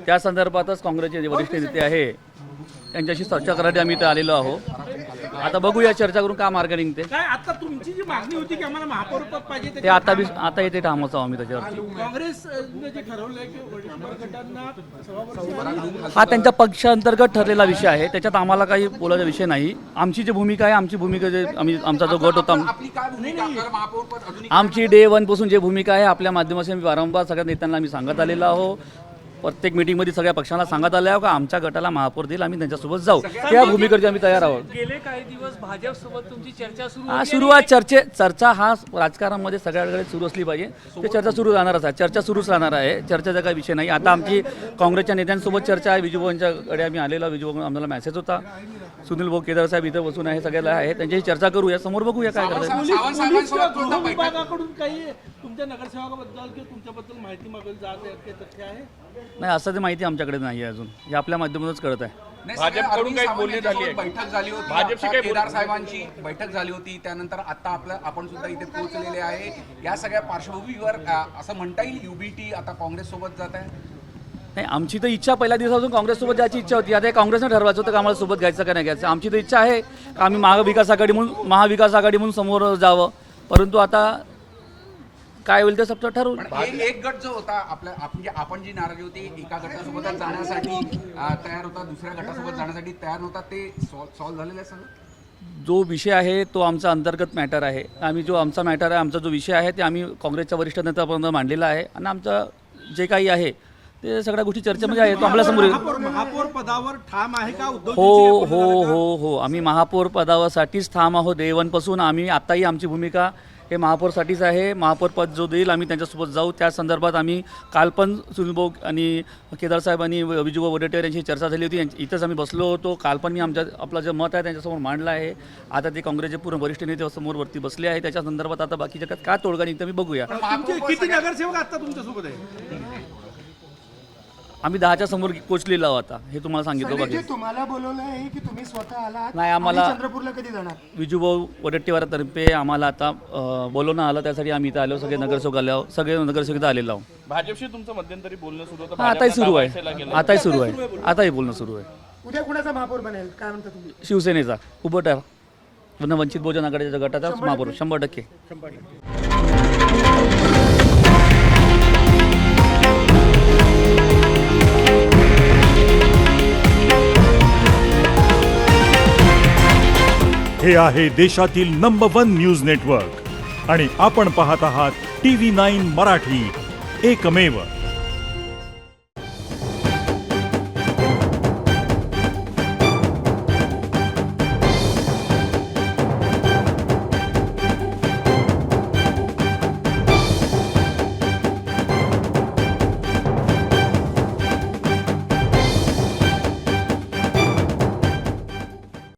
त्या संदर्भातच काँग्रेसचे जे वरिष्ठ नेते आहे त्यांच्याशी चर्चा करायला आम्ही इथे आलेलो आहोत. आता बघूया चर्चा करून का मार्ग निघते. काय आता तुमची जी मागणी होती की आम्हाला महापौर पद पाहिजे ते आता येते ठामच आहोत आम्ही त्याच्यावरती. काँग्रेसने जे ठरवलंय की वरिष्ठ गटांना सभापती हा त्यांच्या पक्षांतर्गत ठरलेला विषय आहे, त्याच्यात आम्हाला काही बोलायचा विषय नाही. आमची जी भूमिका आहे, आमची भूमिका जे आमचा जो गट होता, आमची डे 1 पासून जी भूमिका आहे आपल्या माध्यमातून मी वारंवार सगळ्या नेत्यांना आम्ही सांगत आलेलो आहोत. प्रत्येक मीटिंगमध्ये सगळ्या पक्षांना सांगत आले आहोत का आमच्या गटाला महापौर देईल, आम्ही त्यांच्यासोबत जाऊ. त्या भूमिकेवर आम्ही तयार आहोत. गेले काही दिवस भाजपसोबत तुमची चर्चा सुरू हा सुरुवात चर्चा हा राजकारणामध्ये सगळ्याकडे सुरू असली पाहिजे. ते चर्चा सुरू राहणारच आहे, चर्चा सुरूच राहणार आहे, चर्चेचा काही विषय नाही. आता आमची काँग्रेसच्या नेत्यांसोबत चर्चा आहे. विजूभाऊंच्याकडे आम्ही आलेलो, विजूभाऊ आम्हाला मेसेज होता. सुनील भाऊ केदार साहेब इथं बसून आहे, सगळ्याला आहे, त्यांच्याशी चर्चा करूया, समोर बघूया काय करतात. पोलीस गृह विभागाकडून काही तुमच्या नगरसेवकाबद्दल किंवा तुमच्याबद्दल माहिती मागवली जात आहे, ते तथ्य आहे? नाही, असं ते माहिती आमच्याकडे नाही आहे अजून, हे आपल्या माध्यमातूनच कळत आहे. भाजपकडून काही बोलणी झाली आहे, बैठक झाली होती, भाजपची काही केदार साहेबांची बैठक झाली होती, त्यानंतर आता आपण सुद्धा इथे पोहोचलेले आहे. या सगळ्या पार्श्वभूमीवर असं म्हणता येईल युबीटी आता काँग्रेस सोबत जात आहे. नाही, आमची तर इच्छा पहिल्या दिवसापासून काँग्रेससोबत जायची इच्छा होती. आता काँग्रेसने ठरवायचं होतं का आम्हाला सोबत घ्यायचं का नाही घ्यायचं. आमची तर इच्छा आहे का आम्ही महाविकास आघाडी म्हणून समोर जावं, परंतु आता काय होईल ते सब ठरवून. एक गट जो होता आपण जी नाराजी होती, एका गटासोबत जाण्यासाठी तयार होता, दुसऱ्या गटासोबत जाण्यासाठी तयार होता, ते सॉल्व्ह झालेलं आहे सगळं. जो विषय आहे तो आमचा अंतर्गत मॅटर आहे. आम्ही जो आमचा मॅटर आहे, आमचा जो विषय आहे ते आम्ही काँग्रेसच्या वरिष्ठ नेत्यापर्यंत मांडलेला आहे आणि आमचं जे काही आहे ते सगळ्या गोष्टी चर्चेमध्ये आहे. तो आपल्या समोर महापौर पदावर ठाम आहे का उद्धव? हो हो हो हो आम्ही महापौर पदासाठीच ठाम आहोत. डे 1 पासून आम्ही आताही आमची भूमिका हे महापौरसाठीच आहे. महापौर पद जो देईल आम्ही त्यांच्यासोबत जाऊ. त्या संदर्भात आम्ही काल पण सुनील भाऊ आणि केदार साहेब आणि विजूभाऊ वडेट्टीवार यांची चर्चा झाली होती. इथंच आम्ही बसलो होतो. काल पण मी आपलं जे मत आहे त्यांच्यासमोर मांडलं आहे. आता ते काँग्रेसचे पूर्ण वरिष्ठ नेते समोर वरती बसले आहे. त्याच्या संदर्भात आता बाकीच्या जगात काय तोडगा निघतं मी बघूया. किती नगरसेवक आता तुमच्यासोबत आहे? आम्ही 10च्या समोर पोहोचलेलो आहोत आता, हे तुम्हाला सांगितलं. बाकी तुम्हाला बोलवलं आहे की तुम्ही स्वतः आलात? नाही, आम्हाला चंद्रपूरला कधी जाणार? विजूभाऊ वडेट्टीवारातर्फे आम्हाला आता बोलवणं आलं, त्यासाठी आम्ही इथं आलो. सगळे नगरसेवक आले आहोत, सगळे नगरसेवक इथं आलेलो आहोत. भाजपशी तुमचं मध्यंतरी बोलणं सुरू होतं? आताही सुरू आहे, आताही बोलणं सुरू आहे. उद्या कुणाचा महापौर बनेल काय म्हणता तुम्ही? शिवसेनेचा उभटा वंचित बहुजन आघाडीच्या गटाचा महापौर 100%. हे आहे देशातील नंबर 1 न्यूज नेटवर्क आणि आपण पाहत आहात TV9 मराठी, एकमेव.